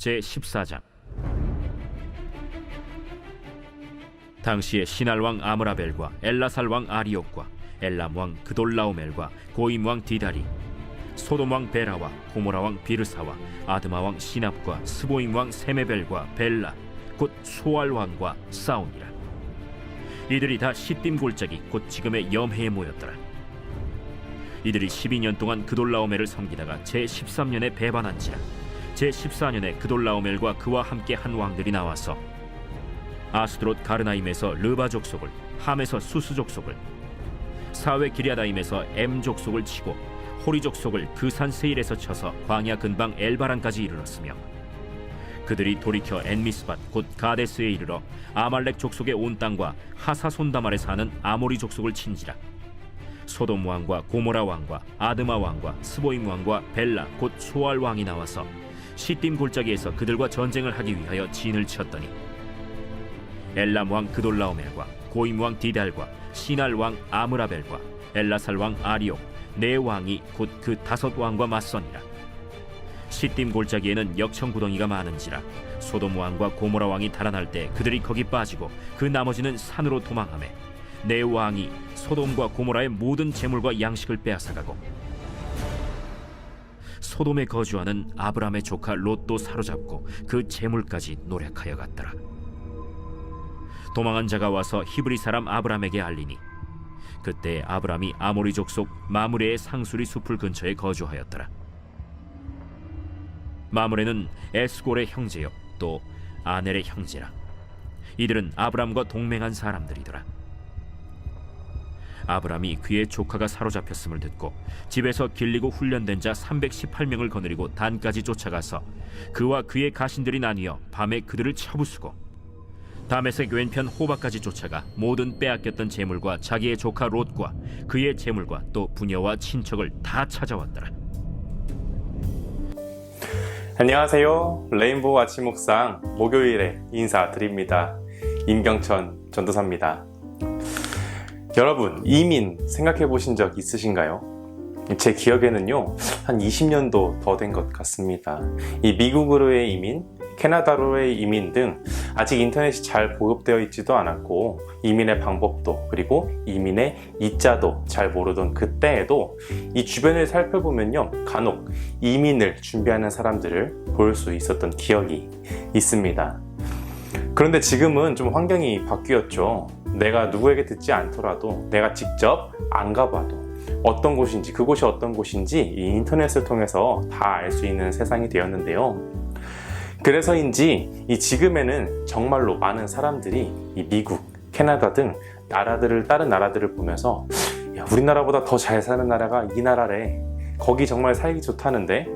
제14장. 당시에 시날왕 아므라벨과 엘라살왕 아리옥과 엘람왕 그돌라오멜과 고임왕 디다리, 소돔왕 베라와 고모라왕 비르사와 아드마왕 시납과 스보임왕 세메벨과 벨라 곧 소알왕과 싸우니라. 이들이 다 시딤 골짜기 곧 지금의 염해에 모였더라. 이들이 12년 동안 그돌라오멜을 섬기다가 제13년에 배반한지라. 제14년에 그돌라오멜과 그와 함께 한 왕들이 나와서 아스드롯 가르나임에서 르바 족속을, 함에서 수스 족속을, 사웨 기랴다임에서 엠 족속을 치고 호리 족속을 그 산 세일에서 쳐서 광야 근방 엘바란까지 이르렀으며, 그들이 돌이켜 엔미스밭 곧 가데스에 이르러 아말렉 족속의 온 땅과 하사손다말에 사는 아모리 족속을 친지라. 소돔 왕과 고모라 왕과 아드마 왕과 스보임 왕과 벨라 곧 소알 왕이 나와서 시딤 골짜기에서 그들과 전쟁을 하기 위하여 진을 쳤더니, 엘람 왕 그돌라오멜과 고임 왕 디달과 시날 왕 아므라벨과 엘라살 왕 아리옥 네 왕이 곧 그 5왕과 맞서니라. 시딤 골짜기에는 역청구덩이가 많은지라 소돔 왕과 고모라 왕이 달아날 때 그들이 거기 빠지고 그 나머지는 산으로 도망하매, 네 왕이 소돔과 고모라의 모든 재물과 양식을 빼앗아가고, 소돔에 거주하는 아브람의 조카 롯도 사로잡고 그 재물까지 노략하여 갔더라. 도망한 자가 와서 히브리 사람 아브람에게 알리니, 그때 아브람이 아모리 족속 마므레의 상수리 숲을 근처에 거주하였더라. 마므레는 에스골의 형제요 또 아넬의 형제라. 이들은 아브람과 동맹한 사람들이더라. 아브람이 그의 조카가 사로잡혔음을 듣고 집에서 길리고 훈련된 자 318명을 거느리고 단까지 쫓아가서 그와 그의 가신들이 나뉘어 밤에 그들을 쳐부수고, 다메섹 왼편 호바까지 쫓아가 모든 빼앗겼던 재물과 자기의 조카 롯과 그의 재물과 또 부녀와 친척을 다 찾아왔더라. 안녕하세요. 레인보우 아침 묵상 목요일에 인사드립니다. 임경천 전도사입니다. 여러분, 이민 생각해 보신 적 있으신가요? 제 기억에는요, 한 20년도 더 된 것 같습니다. 이 미국으로의 이민, 캐나다로의 이민 등 아직 인터넷이 잘 보급되어 있지도 않았고, 이민의 방법도 그리고 이민의 이자도 잘 모르던 그때에도 이 주변을 살펴보면요, 간혹 이민을 준비하는 사람들을 볼 수 있었던 기억이 있습니다. 그런데 지금은 좀 환경이 바뀌었죠. 내가 누구에게 듣지 않더라도 내가 직접 안 가봐도 어떤 곳인지, 그곳이 어떤 곳인지 이 인터넷을 통해서 다 알 수 있는 세상이 되었는데요. 그래서인지 이 지금에는 정말로 많은 사람들이 이 미국, 캐나다 등 다른 나라들을 보면서, 야, 우리나라보다 더 잘 사는 나라가 이 나라래, 거기 정말 살기 좋다는데,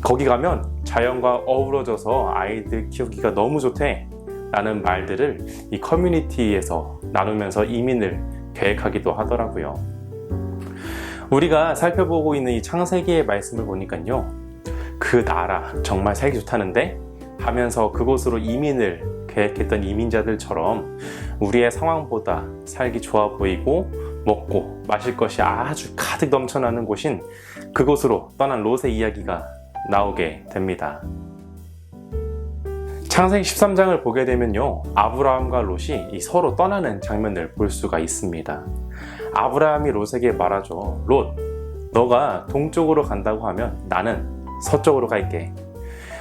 거기 가면 자연과 어우러져서 아이들 키우기가 너무 좋대 라는 말들을 이 커뮤니티에서 나누면서 이민을 계획하기도 하더라고요. 우리가 살펴보고 있는 이 창세기의 말씀을 보니까요, 그 나라 정말 살기 좋다는데 하면서 그곳으로 이민을 계획했던 이민자들처럼 우리의 상황보다 살기 좋아 보이고 먹고 마실 것이 아주 가득 넘쳐나는 곳인 그곳으로 떠난 롯의 이야기가 나오게 됩니다. 창세기 13장을 보게 되면요, 아브라함과 롯이 서로 떠나는 장면을 볼 수가 있습니다. 아브라함이 롯에게 말하죠. 롯, 너가 동쪽으로 간다고 하면 나는 서쪽으로 갈게.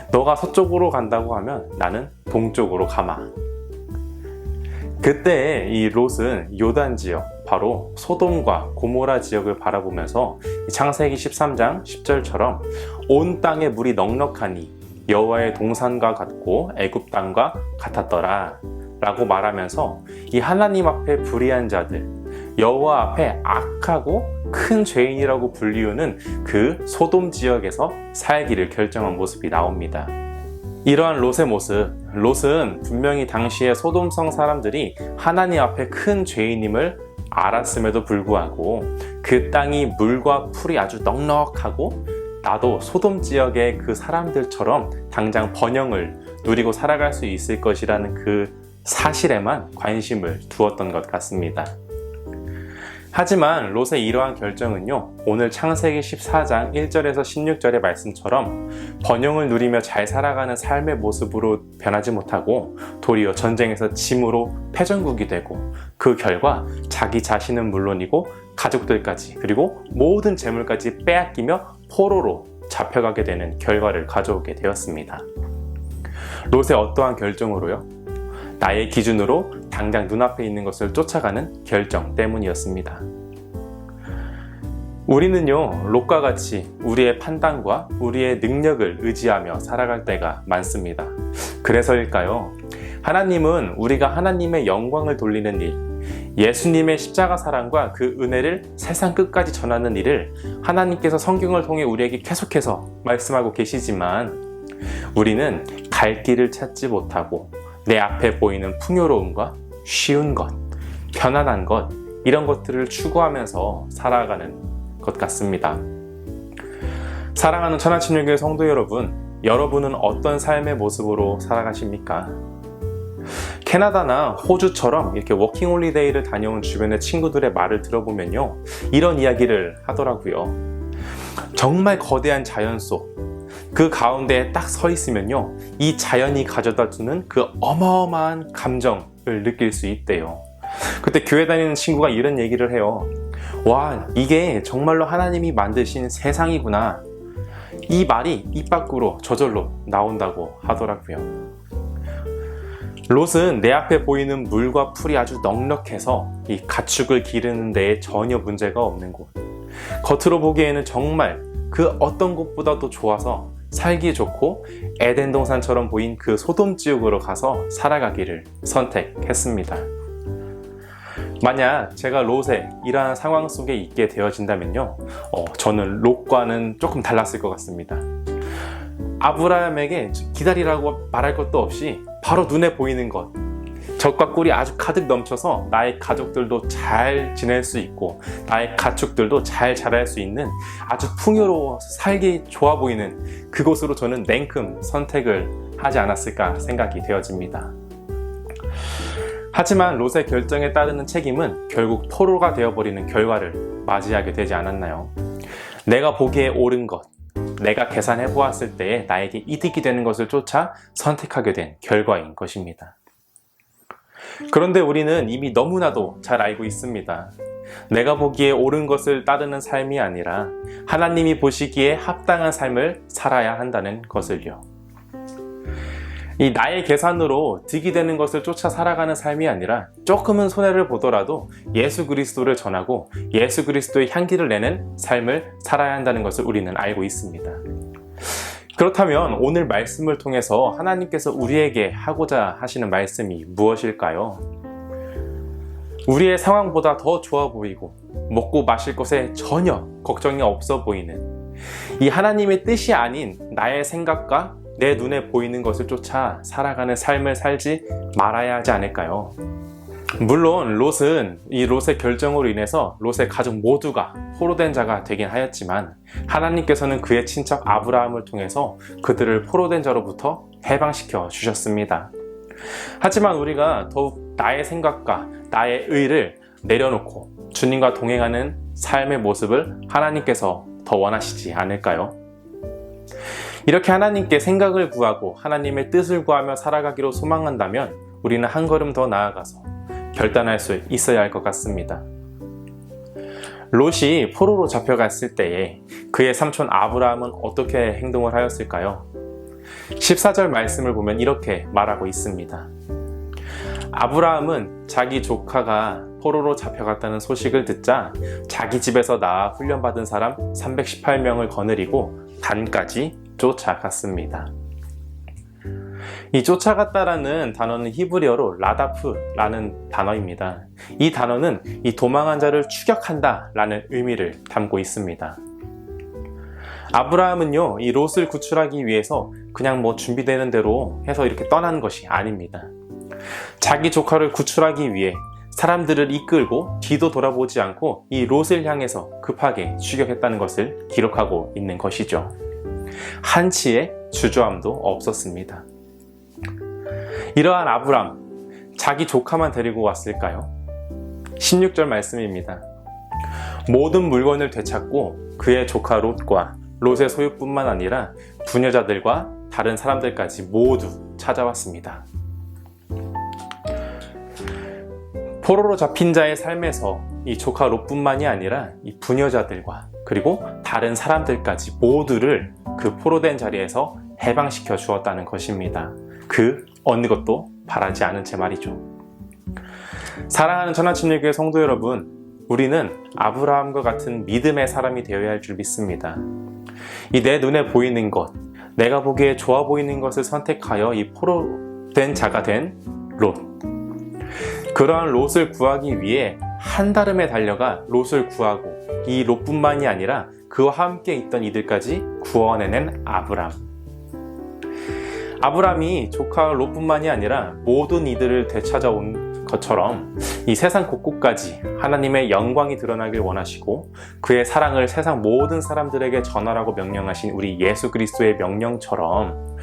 너가 서쪽으로 간다고 하면 나는 동쪽으로 가마. 그때 이 롯은 요단 지역, 바로 소돔과 고모라 지역을 바라보면서 창세기 13장 10절처럼 온 땅에 물이 넉넉하니 여호와의 동산과 같고 애굽 땅과 같았더라 라고 말하면서 이 하나님 앞에 불의한 자들, 여호와 앞에 악하고 큰 죄인이라고 불리우는 그 소돔 지역에서 살기를 결정한 모습이 나옵니다. 이러한 롯의 모습, 롯은 분명히 당시에 소돔성 사람들이 하나님 앞에 큰 죄인임을 알았음에도 불구하고 그 땅이 물과 풀이 아주 넉넉하고 나도 소돔 지역의 그 사람들처럼 당장 번영을 누리고 살아갈 수 있을 것이라는 그 사실에만 관심을 두었던 것 같습니다. 하지만 롯의 이러한 결정은요, 오늘 창세기 14장 1절에서 16절의 말씀처럼 번영을 누리며 잘 살아가는 삶의 모습으로 변하지 못하고 도리어 전쟁에서 짐으로 패전국이 되고 그 결과 자기 자신은 물론이고 가족들까지 그리고 모든 재물까지 빼앗기며 포로로 잡혀가게 되는 결과를 가져오게 되었습니다. 롯의 어떠한 결정으로요? 나의 기준으로 당장 눈앞에 있는 것을 쫓아가는 결정 때문이었습니다. 우리는요, 롯과 같이 우리의 판단과 우리의 능력을 의지하며 살아갈 때가 많습니다. 그래서일까요? 하나님은 우리가 하나님의 영광을 돌리는 일, 예수님의 십자가 사랑과 그 은혜를 세상 끝까지 전하는 일을 하나님께서 성경을 통해 우리에게 계속해서 말씀하고 계시지만 우리는 갈 길을 찾지 못하고 내 앞에 보이는 풍요로움과 쉬운 것, 편안한 것, 이런 것들을 추구하면서 살아가는 것 같습니다. 사랑하는 천하친율교회 성도 여러분, 여러분은 어떤 삶의 모습으로 살아가십니까? 캐나다나 호주처럼 이렇게 워킹홀리데이를 다녀온 주변의 친구들의 말을 들어보면요, 이런 이야기를 하더라고요. 정말 거대한 자연 속 그 가운데에 딱 서 있으면요, 이 자연이 가져다 주는 그 어마어마한 감정을 느낄 수 있대요. 그때 교회 다니는 친구가 이런 얘기를 해요. 와, 이게 정말로 하나님이 만드신 세상이구나. 이 말이 입 밖으로 저절로 나온다고 하더라고요. 롯은 내 앞에 보이는 물과 풀이 아주 넉넉해서 이 가축을 기르는 데에 전혀 문제가 없는 곳, 겉으로 보기에는 정말 그 어떤 곳보다도 좋아서 살기 좋고 에덴 동산처럼 보인 그 소돔 지옥으로 가서 살아가기를 선택했습니다. 만약 제가 롯의 이러한 상황 속에 있게 되어진다면요, 저는 롯과는 조금 달랐을 것 같습니다. 아브라함에게 기다리라고 말할 것도 없이 바로 눈에 보이는 것, 적과 꿀이 아주 가득 넘쳐서 나의 가족들도 잘 지낼 수 있고 나의 가축들도 잘 자랄 수 있는 아주 풍요로워 살기 좋아 보이는 그곳으로 저는 냉큼 선택을 하지 않았을까 생각이 되어집니다. 하지만 롯의 결정에 따르는 책임은 결국 포로가 되어버리는 결과를 맞이하게 되지 않았나요? 내가 보기에 옳은 것, 내가 계산해 보았을 때에 나에게 이득이 되는 것을 쫓아 선택하게 된 결과인 것입니다. 그런데 우리는 이미 너무나도 잘 알고 있습니다. 내가 보기에 옳은 것을 따르는 삶이 아니라 하나님이 보시기에 합당한 삶을 살아야 한다는 것을요. 이 나의 계산으로 득이 되는 것을 쫓아 살아가는 삶이 아니라 조금은 손해를 보더라도 예수 그리스도를 전하고 예수 그리스도의 향기를 내는 삶을 살아야 한다는 것을 우리는 알고 있습니다. 그렇다면 오늘 말씀을 통해서 하나님께서 우리에게 하고자 하시는 말씀이 무엇일까요? 우리의 상황보다 더 좋아 보이고 먹고 마실 것에 전혀 걱정이 없어 보이는 이 하나님의 뜻이 아닌 나의 생각과 내 눈에 보이는 것을 쫓아 살아가는 삶을 살지 말아야 하지 않을까요? 물론 롯은 이 롯의 결정으로 인해서 롯의 가족 모두가 포로된 자가 되긴 하였지만 하나님께서는 그의 친척 아브라함을 통해서 그들을 포로된 자로부터 해방시켜 주셨습니다. 하지만 우리가 더욱 나의 생각과 나의 의를 내려놓고 주님과 동행하는 삶의 모습을 하나님께서 더 원하시지 않을까요? 이렇게 하나님께 생각을 구하고 하나님의 뜻을 구하며 살아가기로 소망한다면 우리는 한 걸음 더 나아가서 결단할 수 있어야 할 것 같습니다. 롯이 포로로 잡혀갔을 때에 그의 삼촌 아브라함은 어떻게 행동을 하였을까요? 14절 말씀을 보면 이렇게 말하고 있습니다. 아브라함은 자기 조카가 포로로 잡혀갔다는 소식을 듣자 자기 집에서 나와 훈련받은 사람 318명을 거느리고 단까지 쫓아갔습니다. 이 쫓아갔다라는 단어는 히브리어로 라다프라는 단어입니다. 이 단어는 이 도망한 자를 추격한다 라는 의미를 담고 있습니다. 아브라함은요, 이 롯을 구출하기 위해서 그냥 준비되는 대로 해서 이렇게 떠난 것이 아닙니다. 자기 조카를 구출하기 위해 사람들을 이끌고 뒤도 돌아보지 않고 이 롯을 향해서 급하게 추격했다는 것을 기록하고 있는 것이죠. 한치의 주저함도 없었습니다. 이러한 아브람, 자기 조카만 데리고 왔을까요? 16절 말씀입니다. 모든 물건을 되찾고 그의 조카 롯과 롯의 소유뿐만 아니라 부녀자들과 다른 사람들까지 모두 찾아왔습니다. 포로로 잡힌 자의 삶에서 이 조카 롯뿐만이 아니라 이 부녀자들과 그리고 다른 사람들까지 모두를 그 포로된 자리에서 해방시켜 주었다는 것입니다. 그 어느 것도 바라지 않은 채 말이죠. 사랑하는 천하침례교회 성도 여러분, 우리는 아브라함과 같은 믿음의 사람이 되어야 할 줄 믿습니다. 이 내 눈에 보이는 것, 내가 보기에 좋아 보이는 것을 선택하여 이 포로된 자가 된 롯. 그러한 롯을 구하기 위해 한달음에 달려가 롯을 구하고 이 롯뿐만이 아니라 그와 함께 있던 이들까지 구원해낸 아브람. 아브람이 조카 롯뿐만이 아니라 모든 이들을 되찾아온 것처럼 이 세상 곳곳까지 하나님의 영광이 드러나길 원하시고 그의 사랑을 세상 모든 사람들에게 전하라고 명령하신 우리 예수 그리스도의 명령처럼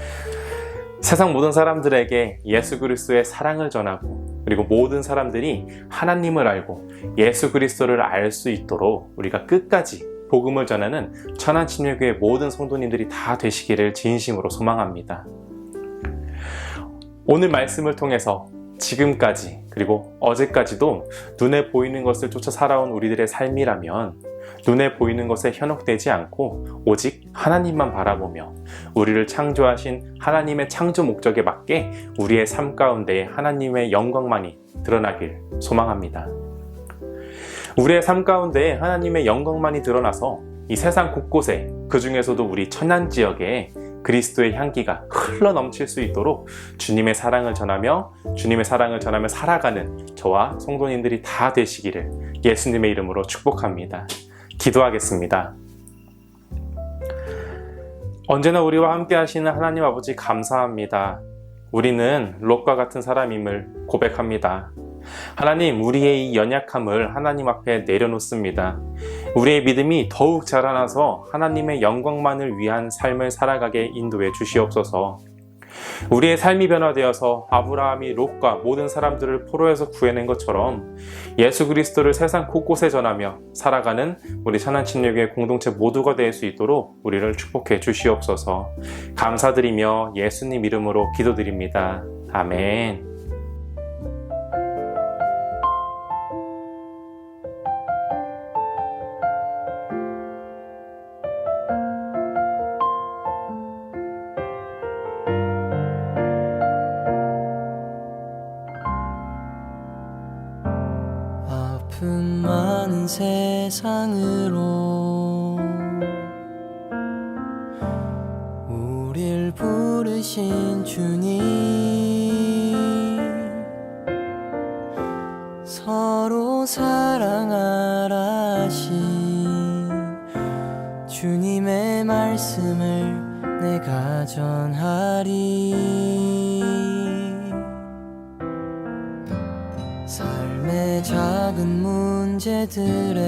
세상 모든 사람들에게 예수 그리스도의 사랑을 전하고 그리고 모든 사람들이 하나님을 알고 예수 그리스도를 알 수 있도록 우리가 끝까지 복음을 전하는 천안침례교회 모든 성도님들이 다 되시기를 진심으로 소망합니다. 오늘 말씀을 통해서 지금까지 그리고 어제까지도 눈에 보이는 것을 쫓아 살아온 우리들의 삶이라면 눈에 보이는 것에 현혹되지 않고 오직 하나님만 바라보며 우리를 창조하신 하나님의 창조 목적에 맞게 우리의 삶 가운데 하나님의 영광만이 드러나길 소망합니다. 우리의 삶 가운데 하나님의 영광만이 드러나서 이 세상 곳곳에 그 중에서도 우리 천안지역에 그리스도의 향기가 흘러 넘칠 수 있도록 주님의 사랑을 전하며 살아가는 저와 성도님들이 다 되시기를 예수님의 이름으로 축복합니다. 기도하겠습니다. 언제나 우리와 함께 하시는 하나님 아버지 감사합니다. 우리는 롯과 같은 사람임을 고백합니다. 하나님, 우리의 이 연약함을 하나님 앞에 내려놓습니다. 우리의 믿음이 더욱 자라나서 하나님의 영광만을 위한 삶을 살아가게 인도해 주시옵소서. 우리의 삶이 변화되어서 아브라함이 롯과 모든 사람들을 포로에서 구해낸 것처럼 예수 그리스도를 세상 곳곳에 전하며 살아가는 우리 천안침례교회 공동체 모두가 될 수 있도록 우리를 축복해 주시옵소서. 감사드리며 예수님 이름으로 기도드립니다. 아멘. 아픈 많은 세상으로 우릴 부르신 주님, 서로 사랑하라 하신 주님의 말씀을 내가 전하리. 삶의 작은 문제들에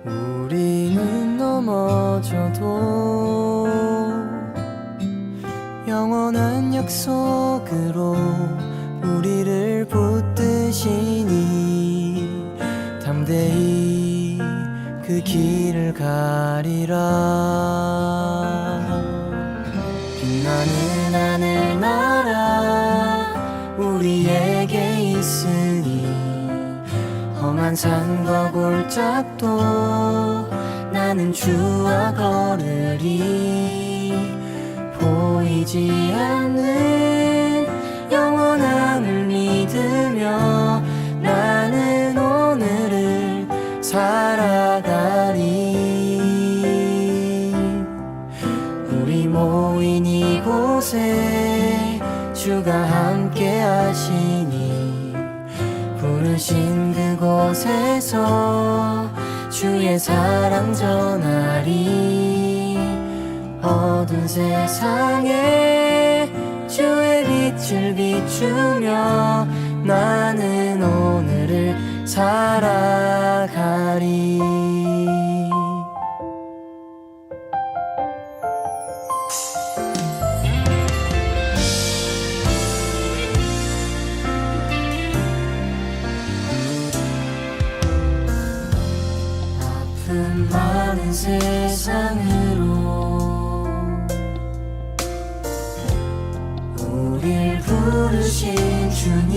우리는 넘어져도 영원한 약속으로 우리를 붙드시니 담대히 그 길을 가리라. 빛나는 하늘나라 우리에게 있으니 험한 산과 골짜기도 나는 주와 걸으리. 보이지 않는 영원함을 믿으며 나는 오늘을 살아가리. 우리 모인 이곳에 주가 함께 하시니 부르신 그곳에서 주의 사랑 전하리. 어두운 세상에 주의 빛을 비추며 나는 오늘을 살아가리. 슬픔 많은 세상으로 우릴 부르신 주님,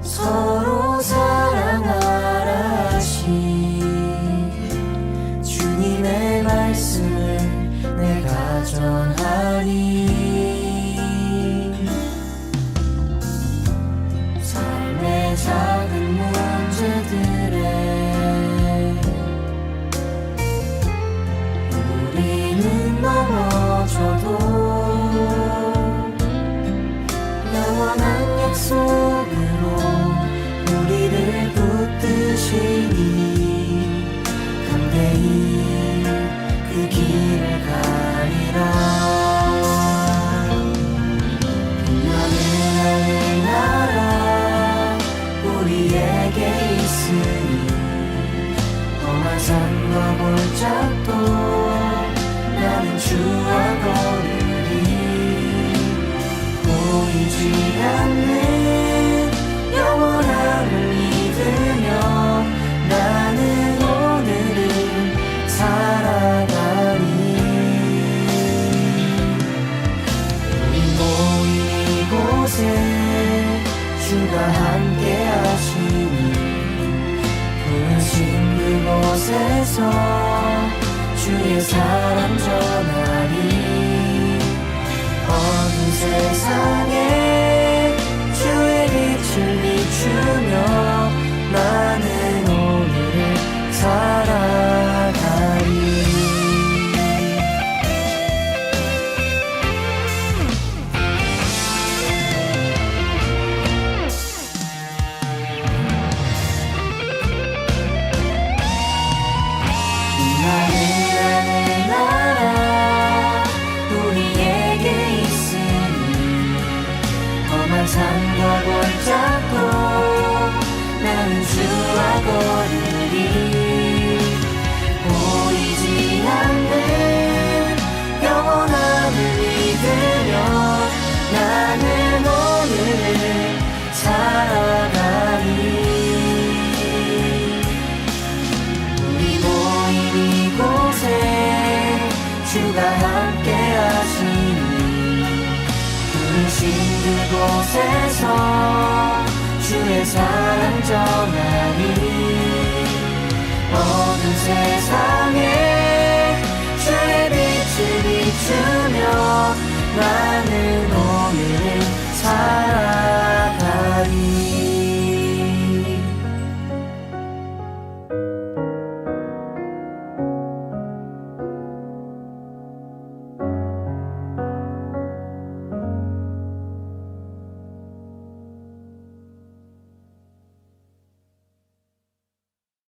서로 사랑하라 하신 주님의 말씀을 내가 전하리. 삶의 작은 문제들에 우리는 넘어져도 영원한 약속으로 우리를 붙드시니 담대히 그 길을 가리라. 빛나는 나라 우리에게 있으니 험한 산과 골짜기도 나는 주와 걸으리. 보이지 않는 영원함을 믿으며 나는 오늘을 살아가리. 우리 모인 이곳에 주가 함께 하시니 부르신 그곳에서 주의 사랑 전하리. 어두운 세상에 주의 빛을 비추며 나는 오늘을 살아가리. 나는 나라 우리에게 있으니 험한 산과 골짜기도 나는 주와 걸으리. 보이지 않는 영원함을 믿으며 나는 오늘을 살아가리. 우리 모인 이곳에 주가 함께 하시니 부르신 그곳에서 주의 사랑 전하리. 어두운 세상